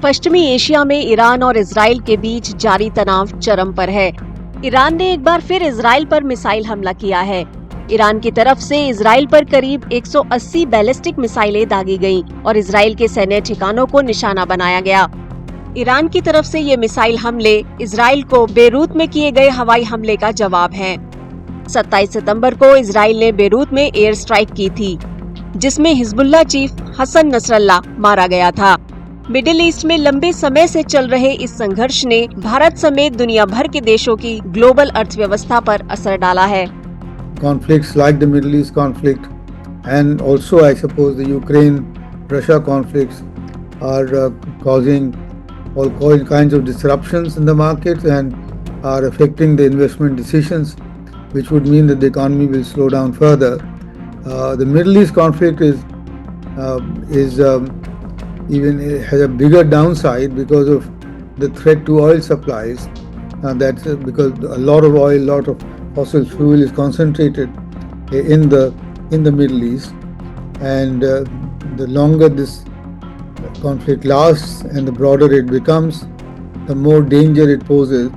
पश्चिमी एशिया में ईरान और इजराइल के बीच जारी तनाव चरम पर है। ईरान ने एक बार फिर इजराइल पर मिसाइल हमला किया है। ईरान की तरफ से इजराइल पर करीब 180 बैलिस्टिक मिसाइलें दागी गईं और इजराइल के सैन्य ठिकानों को निशाना बनाया गया। ईरान की तरफ से ये मिसाइल हमले इजराइल को बेरूत में किए गए हवाई हमले का जवाब हैं। 27 सितंबर को इजराइल ने बेरूत में एयर स्ट्राइक की थी, जिसमें हिजबुल्लाह चीफ हसन नसरल्ला मारा गया था। मिडिल ईस्ट में लंबे समय से चल रहे इस संघर्ष ने भारत समेत दुनिया भर के देशों की ग्लोबल अर्थव्यवस्था पर असर डाला है। Conflicts like the Middle East conflict and also I suppose the Ukraine-Russia conflicts are causing all kinds of disruptions in the markets and are affecting the investment decisions, which would mean that the economy will slow down further. The Middle East conflict even has a bigger downside because of the threat to oil supplies. That's because a lot of oil, a lot of fossil fuel is concentrated in the Middle East, and the longer this conflict lasts and the broader it becomes, the more danger it poses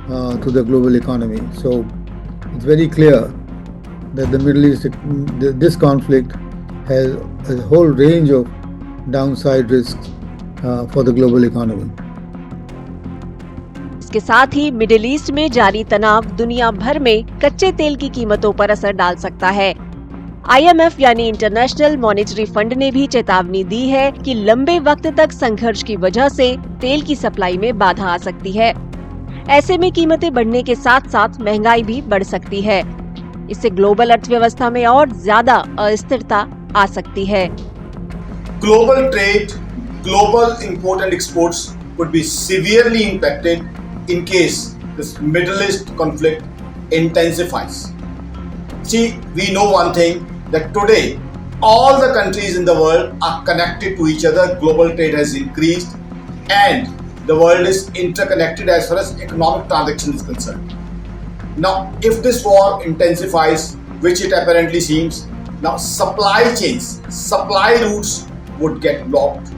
to the global economy. So it's very clear that the Middle East, this conflict has a whole range of downside risks for the global economy. इसके साथ ही middle east में जारी तनाव दुनिया भर में कच्चे तेल की कीमतों पर असर डाल सकता है। IMF यानी इंटरनेशनल मॉनेटरी फंड ने भी चेतावनी दी है कि लंबे वक्त तक संघर्ष की वजह से तेल की सप्लाई में बाधा आ सकती है। ऐसे में कीमतें बढ़ने के साथ साथ महंगाई भी बढ़ सकती है। इससे ग्लोबल अर्थव्यवस्था में और ज्यादा अस्थिरता आ सकती है। Global trade, global import and exports could be severely impacted in case this Middle East conflict intensifies. See, we know one thing, that today all the countries in the world are connected to each other. Global trade has increased and the world is interconnected as far as economic transaction is concerned. Now, if this war intensifies, which it apparently seems, now supply chains, supply routes would get blocked.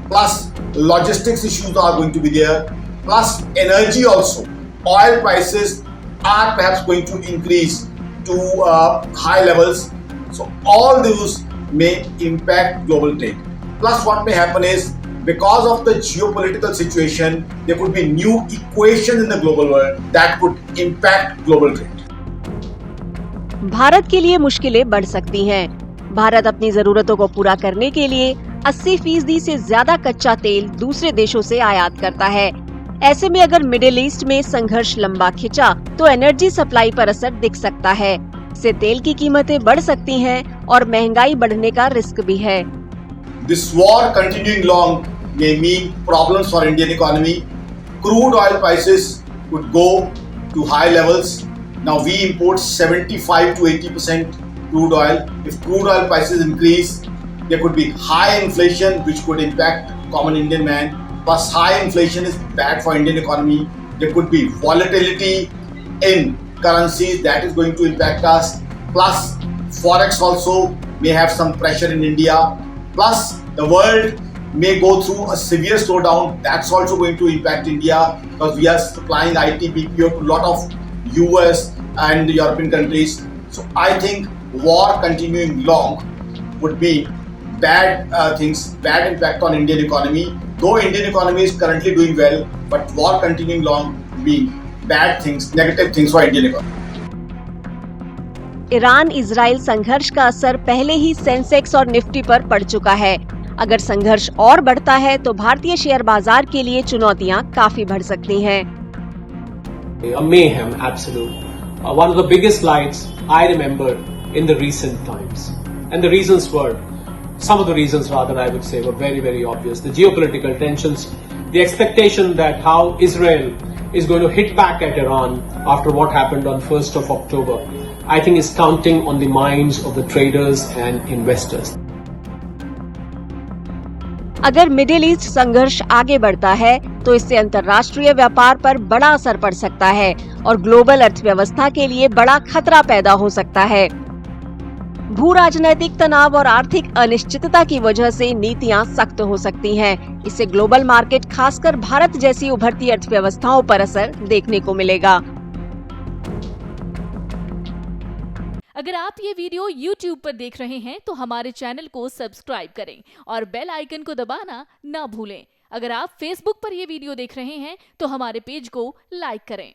Plus, logistics issues are going to be there. Plus, energy also. Oil prices are perhaps going to increase to high levels. So, all those may impact global trade. Plus, what may happen is, because of the geopolitical situation, there could be new equations in the global world that could impact global trade. Bharat के लिए मुश्किलें बढ़ सकती हैं। भारत अपनी जरूरतों को पूरा करने के लिए 80% से ज्यादा कच्चा तेल दूसरे देशों से आयात करता है। ऐसे में अगर मिडिल ईस्ट में संघर्ष लंबा खिंचा तो एनर्जी सप्लाई पर असर दिख सकता है। इससे तेल की कीमतें बढ़ सकती हैं और महंगाई बढ़ने का रिस्क भी है। This war continuing long may mean problems for Indian economy. Crude oil prices could go to high levels. Now we import 75 to 80% crude oil. If crude oil prices increase, there could be high inflation which could impact common Indian man. Plus high inflation is bad for Indian economy. There could be volatility in currencies that is going to impact us. Plus forex also may have some pressure in India. Plus the world may go through a severe slowdown. That's also going to impact India because we are supplying IT, BPO to a lot of US and European countries. So I think war continuing long would be bad bad impact on Indian economy. Though Indian economy is currently doing well, but war continuing long would be bad things, negative things for Indian economy. Iran Israel संघर्ष का असर पहले ही Sensex और Nifty पर पड़ चुका है। अगर संघर्ष और बढ़ता है तो भारतीय शेयर बाजार के लिए चुनौतियां काफी बढ़ सकती हैं। A mayhem, absolute. One of the biggest lights I remember in the recent times. And the reasons were, some of the reasons rather I would say were very, very obvious. The geopolitical tensions, the expectation that how Israel is going to hit back at Iran after what happened on 1st of October, I think is counting on the minds of the traders and investors. अगर middle east संघर्ष आगे बढ़ता है तो इससे अंतर्राष्ट्रीय व्यापार पर बड़ा असर पड़ सकता है और ग्लोबल अर्थव्यवस्था के लिए बड़ा खतरा पैदा हो सकता है। भू राजनैतिक तनाव और आर्थिक अनिश्चितता की वजह से नीतियां सख्त हो सकती हैं। इससे ग्लोबल मार्केट, खासकर भारत जैसी उभरती अर्थव्यवस्थाओं पर असर देखने को मिलेगा। अगर आप ये वीडियो YouTube पर देख रहे हैं तो हमारे चैनल को सब्सक्राइब करें और बेल आइकन को दबाना ना भूलें। अगर आप Facebook पर ये वीडियो देख रहे हैं तो हमारे पेज को लाइक करें।